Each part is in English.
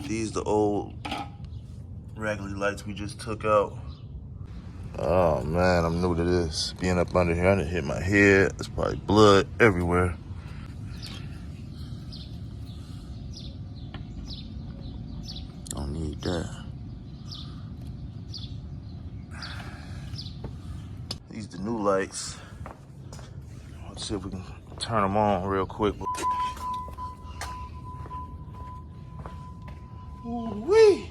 These the old raggedy lights we just took out. Oh man, I'm new to this. Being up under here, I didn't hit my head. There's probably blood everywhere. Don't need that. These the new lights. Let's see if we can turn them on real quick. Ooh-wee.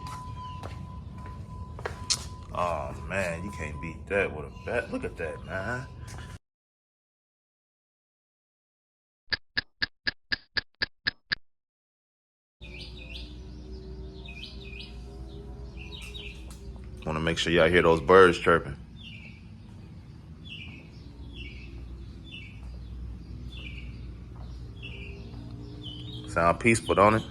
Oh man, you can't beat that with a bat. Look at that, man. Want to make sure y'all hear those birds chirping. Sound peaceful, don't it?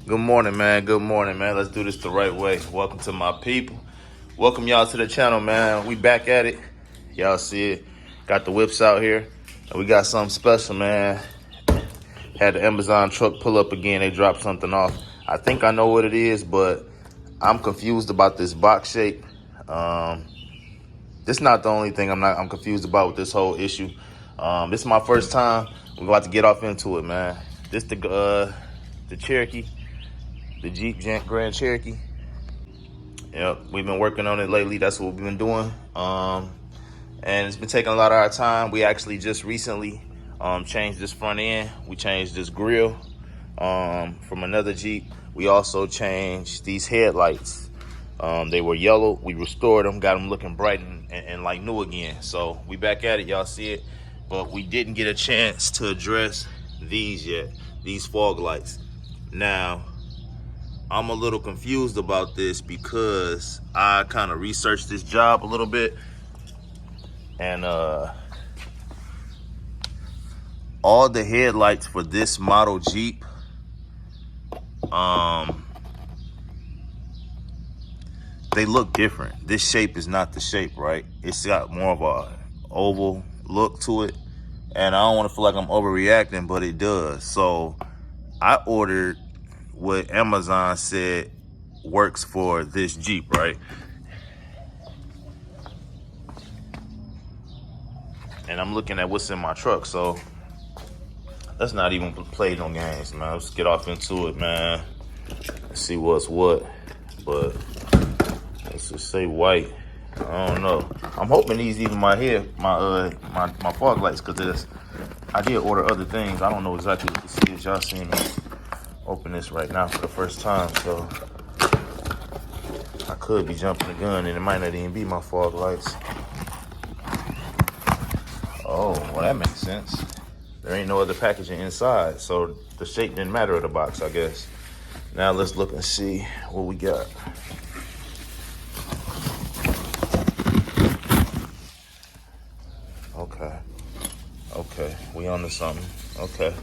Good morning, man. Good morning, man. Let's do this the right way. Welcome to my people. Welcome y'all to the channel, man. We back at it. Y'all see it. Got the whips out here. We got something special, man. Had the Amazon truck pull up again. They dropped something off. I think I know what it is, but I'm confused about this box shape. This is not the only thing I'm confused about with this whole issue. This is my first time. We're about to get off into it, man. This the Cherokee, the Jeep Grand Cherokee. Yep, we've been working on it lately. That's what we've been doing. And it's been taking a lot of our time. We actually just recently changed this front end. We changed this grill from another Jeep. We also changed these headlights. They were yellow. We restored them, got them looking bright and like new again. So we back at it, y'all see it. But we didn't get a chance to address these yet, these fog lights. Now, I'm a little confused about this because I kind of researched this job a little bit. And all the headlights for this model Jeep, they look different. This shape is not the shape, right? It's got more of a oval look to it. And I don't want to feel like I'm overreacting, but it does. So I ordered what Amazon said works for this Jeep, right? And I'm looking at what's in my truck, so let's not even play no games, man. Let's get off into it, man. Let's see what's what. But let's just say white. I don't know. I'm hoping these even my fog lights, because I did order other things. I don't know exactly what this is. Y'all seeing me open this right now for the first time, so I could be jumping the gun and it might not even be my fog lights. Oh, well, that makes sense. There ain't no other packaging inside, so the shape didn't matter of the box, I guess. Now let's look and see what we got. Okay, we on to something. Okay.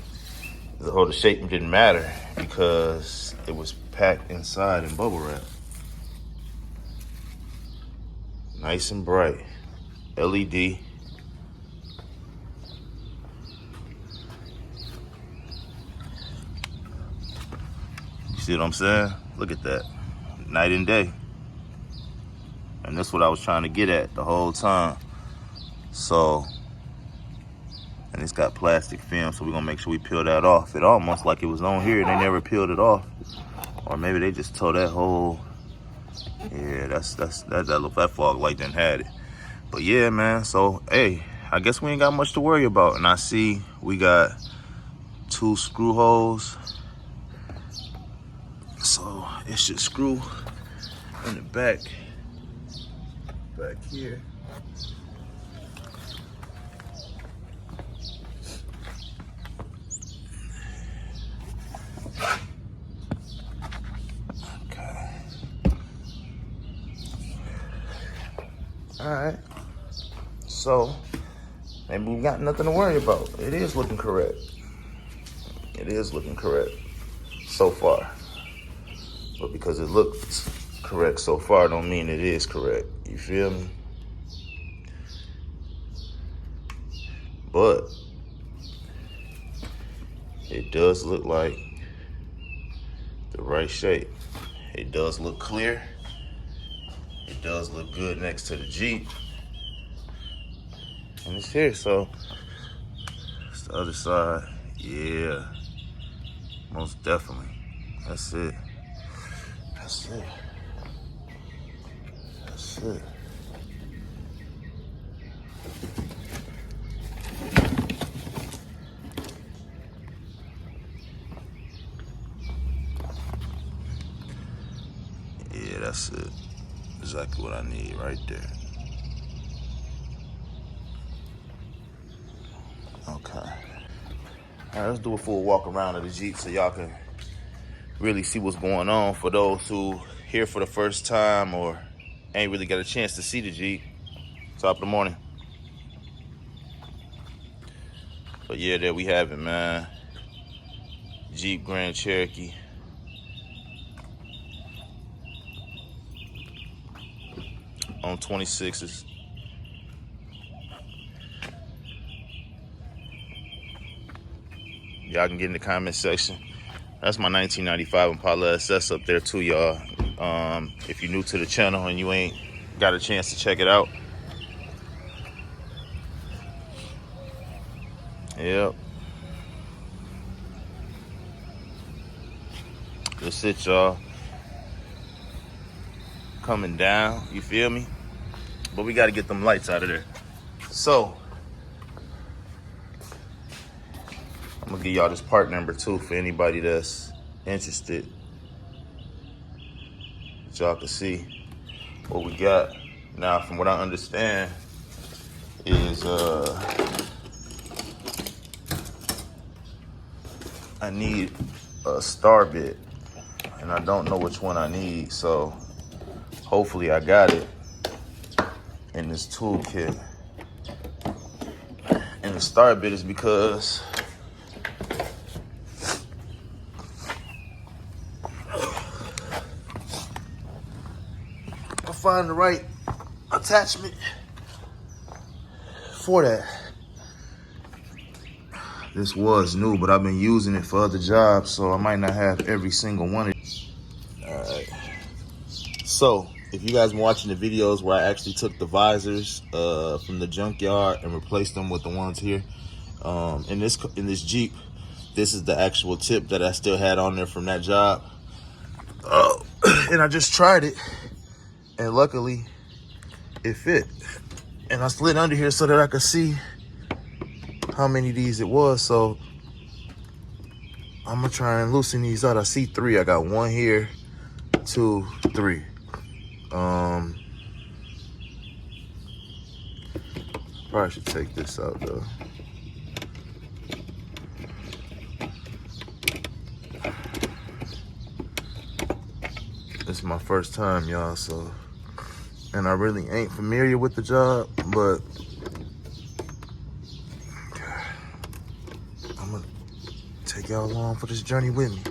Oh, the shape didn't matter because it was packed inside in bubble wrap. Nice and bright. LED. You see what I'm saying? Look at that. Night and day. And that's what I was trying to get at the whole time. So, and it's got plastic film, so we're gonna make sure we peel that off. It almost like it was on here and they never peeled it off. Or maybe they just tore that whole, yeah, that fog light didn't had it. But yeah, man, so hey, I guess we ain't got much to worry about. And I see we got 2 screw holes. So it should screw in the back here. All right, so maybe we got nothing to worry about. It is looking correct. It is looking correct so far. But because it looks correct so far don't mean it is correct. You feel me? But it does look like the right shape. It does look clear. It does look good next to the Jeep. And it's here, so it's the other side. Yeah, most definitely. That's it. That's it. That's it. Yeah, that's it. Exactly what I need right there. Okay. All right, let's do a full walk around of the Jeep so y'all can really see what's going on for those who here for the first time or ain't really got a chance to see the Jeep. Top of the morning. But yeah, there we have it, man. Jeep Grand Cherokee. On 26s. Y'all can get in the comment section. That's my 1995 Impala SS up there too, y'all. If you're new to the channel and you ain't got a chance to check it out. Yep. That's it, y'all. Coming down, you feel me? But we got to get them lights out of there. So, I'm going to give y'all this part number too for anybody that's interested. That y'all can see what we got. Now, from what I understand is I need a star bit, and I don't know which one I need, so hopefully I got it in this toolkit. And the star bit is because I find the right attachment for that. This was new, but I've been using it for other jobs, so I might not have every single one of these. All right. So, if you guys been watching the videos where I actually took the visors from the junkyard and replaced them with the ones here, in this Jeep, this is the actual tip that I still had on there from that job. And I just tried it, and luckily, it fit. And I slid under here so that I could see how many of these it was, so I'm gonna try and loosen these out. I see 3. I got 1 here, 2, 3. Probably should take this out though. This is my first time, y'all, so, and I really ain't familiar with the job, but I'm gonna take y'all along for this journey with me.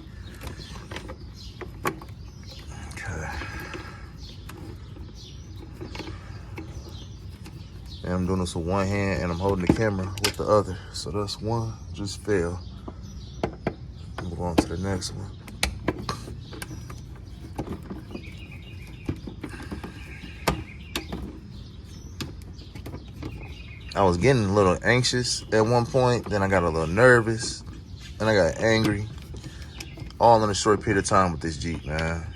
Okay. And I'm doing this with one hand and I'm holding the camera with the other. So that's one, just fell. Move on to the next one. I was getting a little anxious at one point, then I got a little nervous, and I got angry, all in a short period of time with this Jeep, man.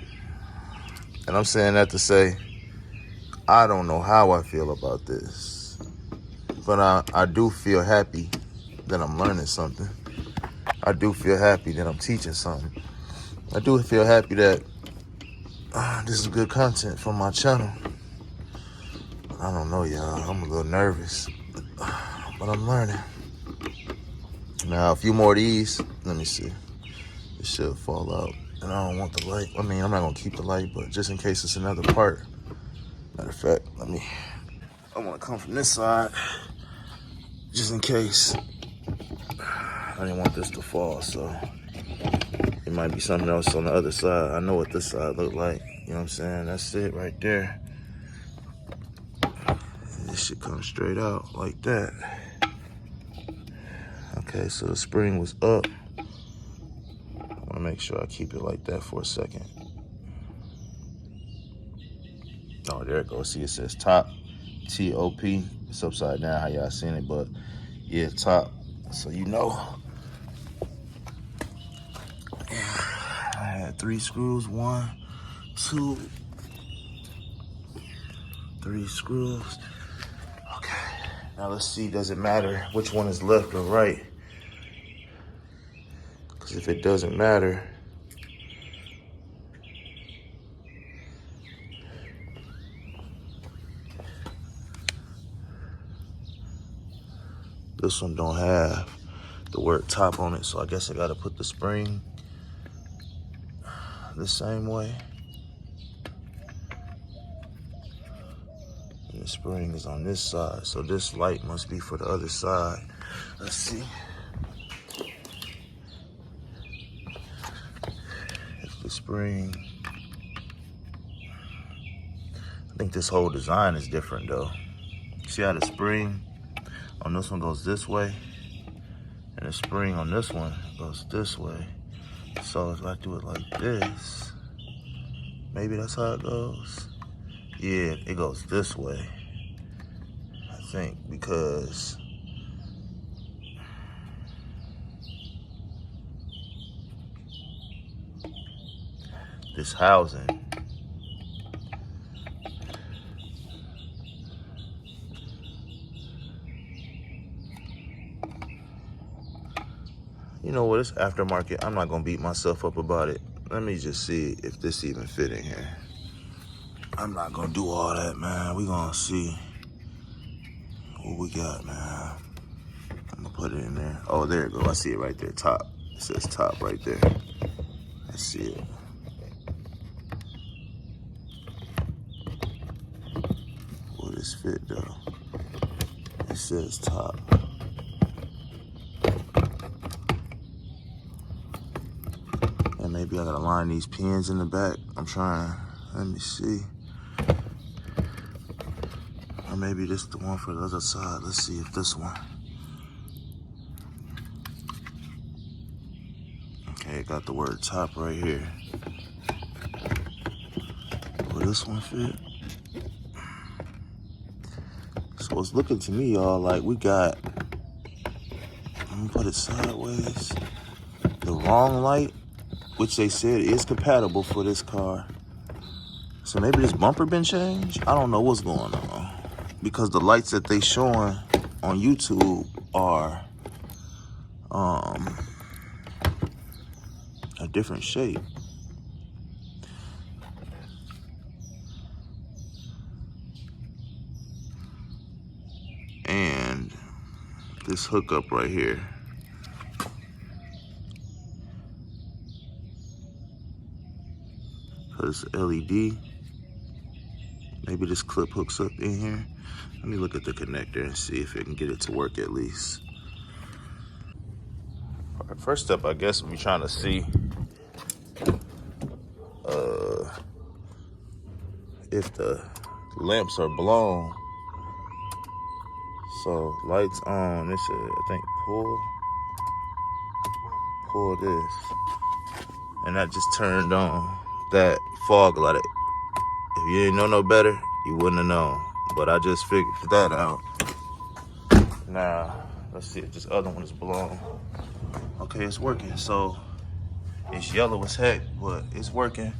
And I'm saying that to say, I don't know how I feel about this, but I do feel happy that I'm learning something. I do feel happy that I'm teaching something. I do feel happy that this is good content for my channel. I don't know, y'all. I'm a little nervous, but I'm learning. Now, a few more of these. Let me see. It should fall out. And I don't want the light. I mean, I'm not going to keep the light, but just in case it's another part. Matter of fact, I want to come from this side, just in case. I didn't want this to fall, so it might be something else on the other side. I know what this side look like. You know what I'm saying? That's it right there. This should come straight out like that. Okay, so the spring was up. make sure I keep it like that for a second. Oh, there it goes. See, it says top, T-O-P. It's upside down, how y'all seen it, but yeah, top. So you know. I had 3 screws, 1, 2, 3 screws. Okay, now let's see, does it matter which one is left or right? Because if it doesn't matter, this one don't have the word top on it, so I guess I gotta put the spring the same way. And the spring is on this side, so this light must be for the other side. Let's see. If the spring, I think this whole design is different though. See how the spring on this one goes this way, and the spring on this one goes this way. So if I do it like this, maybe that's how it goes. Yeah, it goes this way, I think, because this housing, you know what, it's aftermarket. I'm not gonna beat myself up about it. Let me just see if this even fit in here. I'm not gonna do all that, man. We gonna see what we got, man. I'm gonna put it in there. Oh, there it go. I see it right there, top. It says top right there. I see it. Will this fit though? It says top. And maybe I gotta line these pins in the back. I'm trying, let me see. Or maybe this is the one for the other side. Let's see if this one. Okay, it got the word top right here. Will this one fit? So it's looking to me, y'all, like we got, I'm gonna put it sideways, the wrong light, which they said is compatible for this car. So maybe this bumper been changed? I don't know what's going on. Because the lights that they showing on YouTube are a different shape. And this hookup right here, because LED, maybe this clip hooks up in here. Let me look at the connector and see if it can get it to work at least. All right, first step, I guess, we're trying to see if the lamps are blown. So lights on, it should, I think, pull this. And that just turned on that fog light. If you didn't know no better, you wouldn't have known. But I just figured that out. Now, let's see if this other one is blown. Okay, it's working. So it's yellow as heck, but it's working.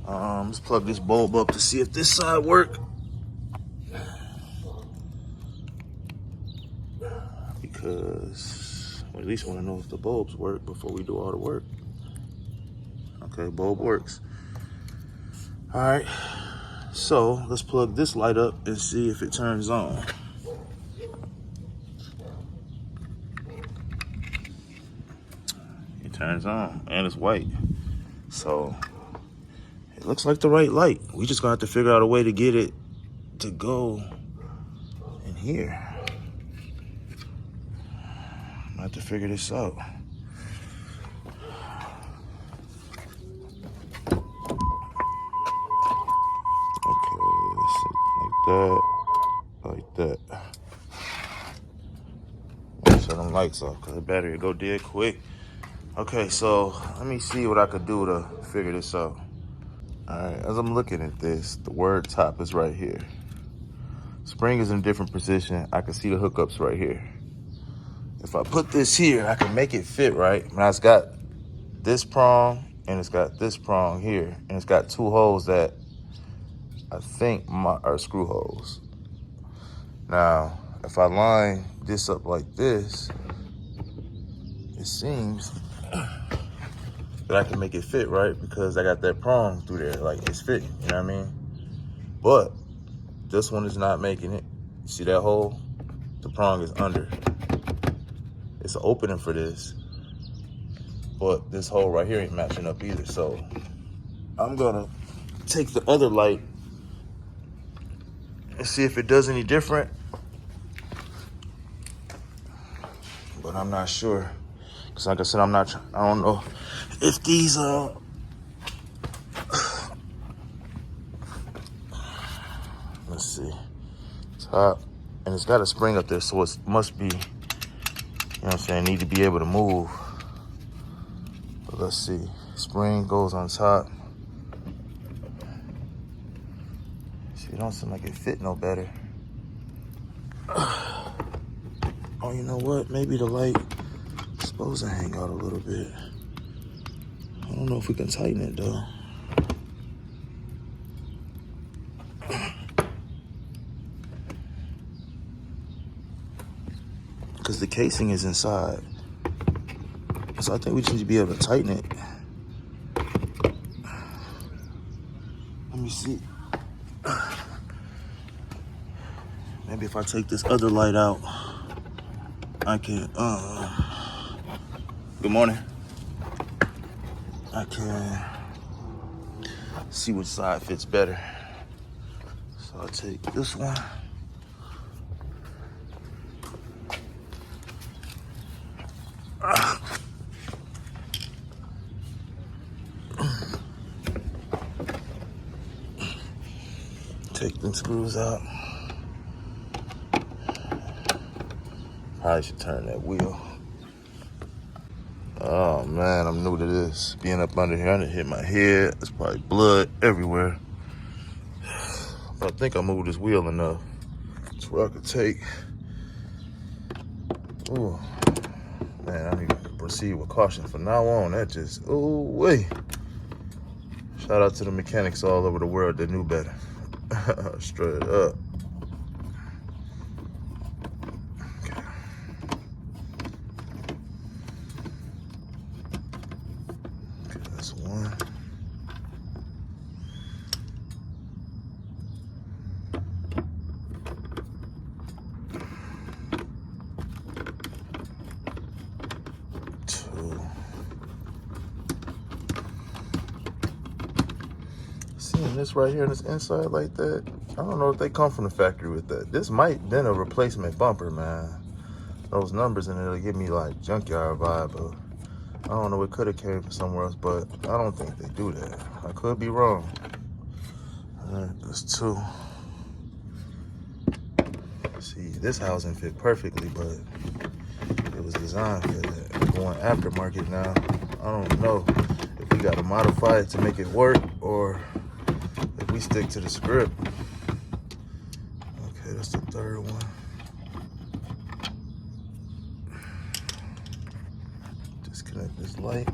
Let's plug this bulb up to see if this side work. Because we at least want to know if the bulbs work before we do all the work. Okay, bulb works. All right, so let's plug this light up and see if it turns on. It turns on and it's white. So it looks like the right light. We just gonna have to figure out a way to get it to go in here. I have to figure this out. Like that. Turn them lights off because the battery will go dead quick. Okay, so let me see what I could do to figure this out. All right, as I'm looking at this, the word top is right here. Spring is in a different position. I can see the hookups right here. If I put this here, I can make it fit right. Now it's got this prong and it's got this prong here, and it's got two holes that I think are screw holes. Now, if I line this up like this, it seems that I can make it fit right because I got that prong through there, like it's fitting, you know what I mean? But this one is not making it. You see that hole? The prong is under. It's an opening for this, but this hole right here ain't matching up either. So I'm gonna take the other light and see if it does any different. But I'm not sure. Cause like I said, I don't know if these, let's see, top, and it's got a spring up there, so it must be, you know what I'm saying, need to be able to move. But let's see, spring goes on top. See, it don't seem like it fit no better. Oh, you know what? Maybe the light is supposed to hang out a little bit. I don't know if we can tighten it though. Because the casing is inside. So I think we just need to be able to tighten it. Let me see. Maybe if I take this other light out, I can, good morning. I can see which side fits better. So I'll take this one. Take them screws out. Probably should turn that wheel. Oh man, I'm new to this. Being up under here, I done hit my head. There's probably blood everywhere. But I think I moved this wheel enough to where I could take. Ooh, man, I need to proceed with caution from now on. That just, ooh, wait. Shout out to the mechanics all over the world that knew better. Straight up. Okay. Okay, that's one. Two. Seeing this right here on this inside like that, I don't know if they come from the factory with that. This might been a replacement bumper, man. Those numbers in it will give me like junkyard vibe, but I don't know, it could have came from somewhere else, but I don't think they do that. I could be wrong. All right, that's two. See, this housing fit perfectly, but it was designed for that. We're going aftermarket now. I don't know if we got to modify it to make it work or if we stick to the script. Okay, that's the third one. Disconnect this light.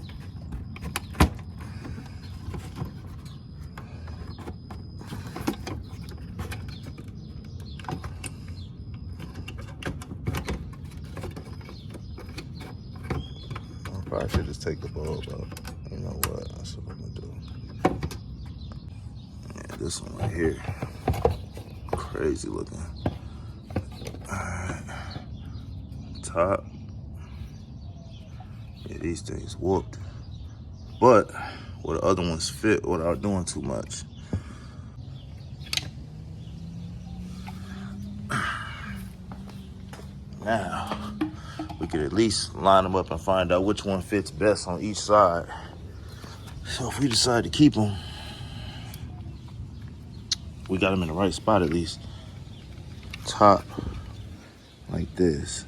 I probably should just take the bulb out. You know what? That's what I'm gonna do. Yeah, this one right here. Crazy looking. Alright. Top. Yeah, these things whooped. But where the other ones fit without doing too much. Now, we could at least line them up and find out which one fits best on each side. So if we decide to keep them, we got them in the right spot at least. Top, like this.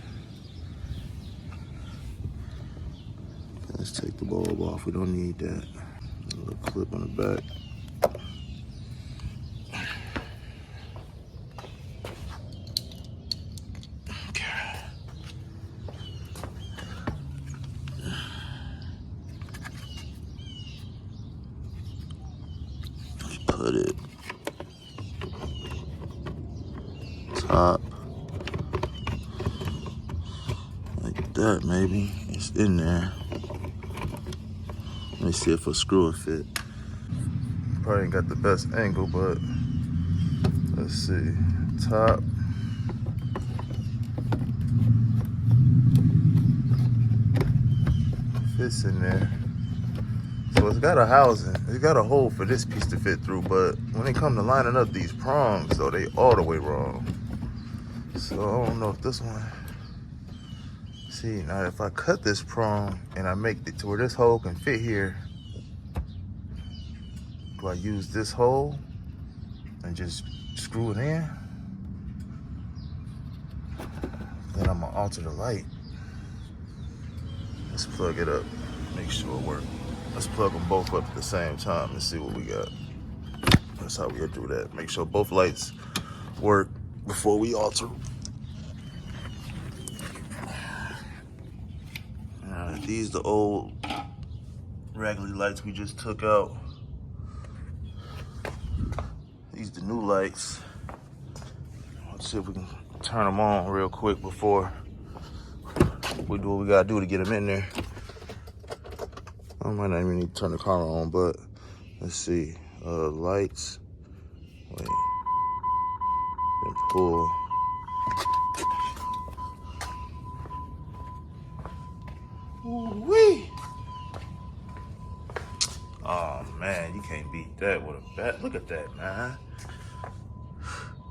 Let's take the bulb off. We don't need that. A little clip on the back. Okay. Let's put it top like that. Maybe it's in there. Let me see if a screw will fit. Probably ain't got the best angle, but let's see. Top. Fits in there. So it's got a housing. It's got a hole for this piece to fit through, but when it comes to lining up these prongs, though, they all the way wrong. So I don't know if this one. See, now if I cut this prong and I make it to where this hole can fit here, do I use this hole and just screw it in? Then I'm gonna alter the light. Let's plug it up, make sure it works. Let's plug them both up at the same time and see what we got. That's how we gotta do that. Make sure both lights work before we alter. These the old raggedy lights we just took out. These the new lights. Let's see if we can turn them on real quick before we do what we gotta do to get them in there. I might not even need to turn the camera on, but let's see. Lights. Wait. Then pull. Ooh-wee. Oh man, you can't beat that with a bat. Look at that, man.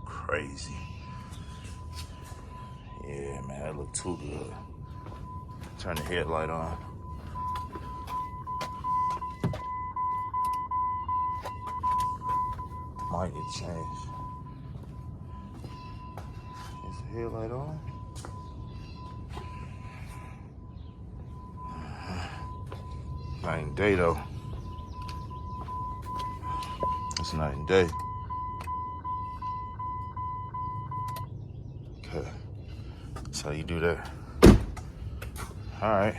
Crazy. Yeah, man, that looked too good. Turn the headlight on. Might need to change. Is the headlight on? Night and day though. It's night and day. Okay. That's how you do that. All right.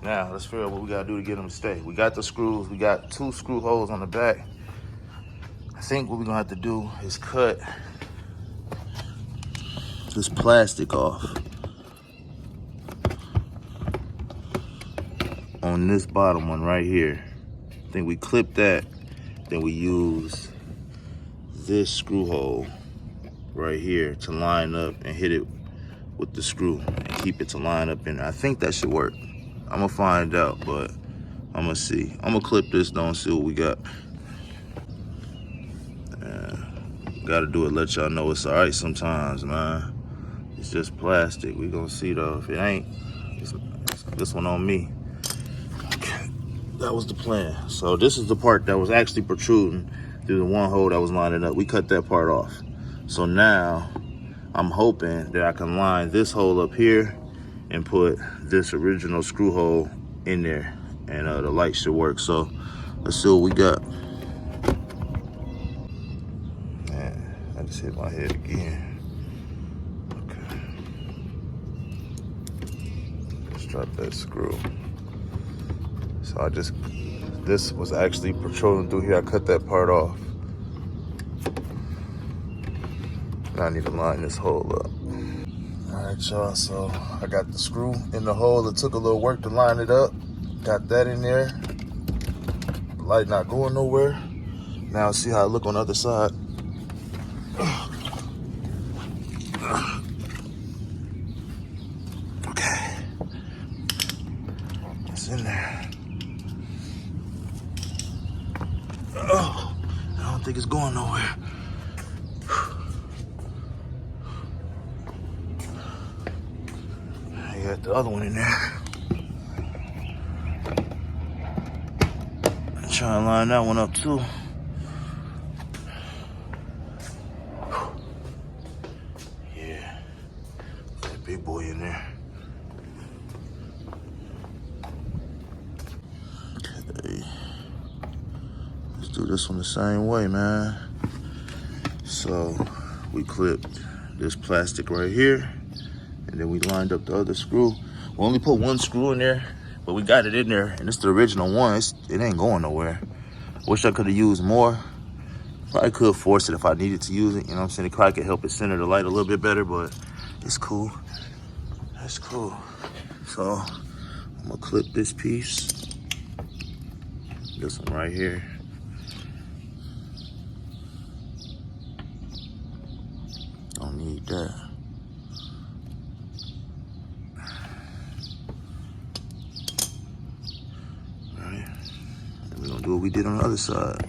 Now let's figure out what we gotta do to get them to stay. We got the screws. We got 2 screw holes on the back. I think what we're gonna have to do is cut this plastic off on this bottom one right here. I think we clip that, then we use this screw hole right here to line up and hit it with the screw and keep it to line up in there. I think that should work. I'm gonna find out, but I'm gonna see. I'm gonna clip this though and see what we got. Gotta do it, let y'all know it's all right sometimes, man. It's just plastic. We gonna see though. If it ain't, it's this one on me. Okay, that was the plan. So this is the part that was actually protruding through the one hole that was lining up. We cut that part off. So now I'm hoping that I can line this hole up here and put this original screw hole in there, and the light should work. So let's see what we got. I just hit my head again. Okay. Let's drop that screw. So this was actually protruding through here. I cut that part off. Now I need to line this hole up. All right, y'all, so I got the screw in the hole. It took a little work to line it up. Got that in there. The light not going nowhere. Now see how it look on the other side. Okay, it's in there. Oh, I don't think it's going nowhere. I got the other one in there. Try and line that one up too. Yeah, that big boy in there. this one the same way, man. So we clipped this plastic right here, and then we lined up the other screw. We only put one screw in there, but we got it in there, and it's the original one. It ain't going nowhere. Wish I could have used more. Probably could force it if I needed to use it. You know what I'm saying? It probably could help it center the light a little bit better, but it's cool. That's cool. So I'm gonna clip this piece. This one right here. Don't need that. All right. And we're gonna do what we did on the other side.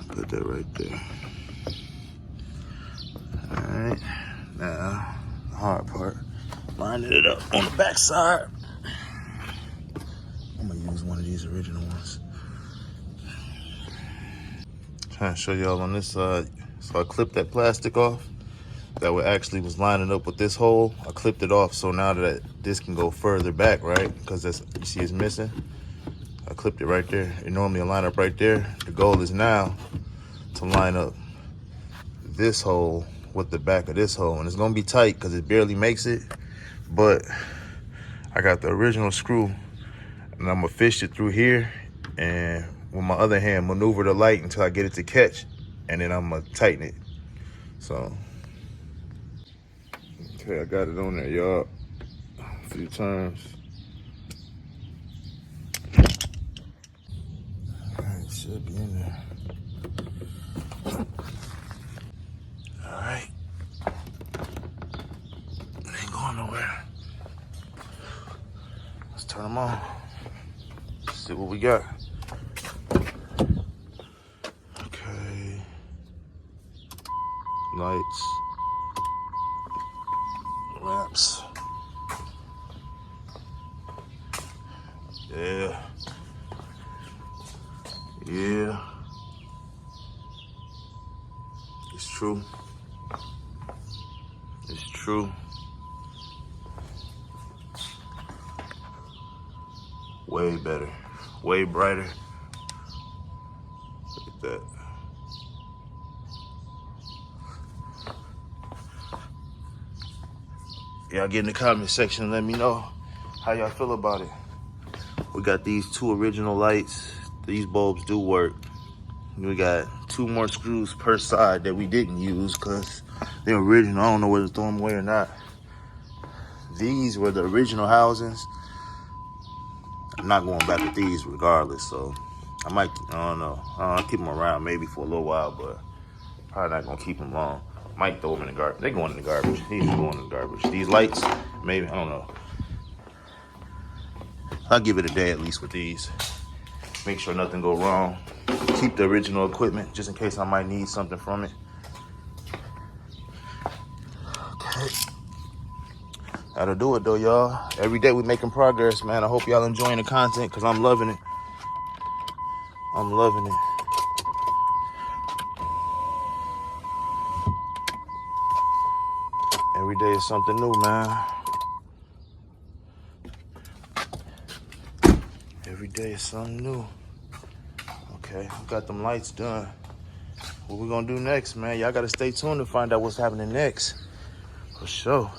Put that right there. All right. Now, the hard part, lining it up on the back side. I'm gonna use one of these original ones. Trying to show y'all on this side. So I clipped that plastic off. That way actually was lining up with this hole. I clipped it off so now that this can go further back, right? Because that's, you see it's missing. I clipped it right there. It normally line up right there. The goal is now to line up this hole with the back of this hole. And it's gonna be tight because it barely makes it. But I got the original screw and I'm gonna fish it through here and with my other hand maneuver the light until I get it to catch, and then I'm gonna tighten it. So, okay, I got it on there, y'all, a few times. All right, should be in there. All right, it ain't going nowhere. Let's turn them on. See what we got. Okay. Lights. Lamps. Yeah. Yeah. It's true. It's true. Way better. Way brighter. Look at that. Y'all get in the comment section and let me know how y'all feel about it. We got these two original lights. These bulbs do work. We got 2 more screws per side that we didn't use because they're original. I don't know whether to throw them away or not. These were the original housings. I'm not going back with these regardless, so I might, I don't know. I'll keep them around maybe for a little while, but probably not gonna keep them long. Might throw them in the garbage. They're going in the garbage. These are going in the garbage. These lights, maybe, I don't know. I'll give it a day at least with these. Make sure nothing go wrong. Keep the original equipment just in case I might need something from it. Okay. That'll do it though, y'all. Every day we making progress, man. I hope y'all enjoying the content because I'm loving it. I'm loving it. Every day is something new, man. Every day is something new. Okay, we got them lights done. What we gonna do next, man? Y'all gotta stay tuned to find out what's happening next. For sure.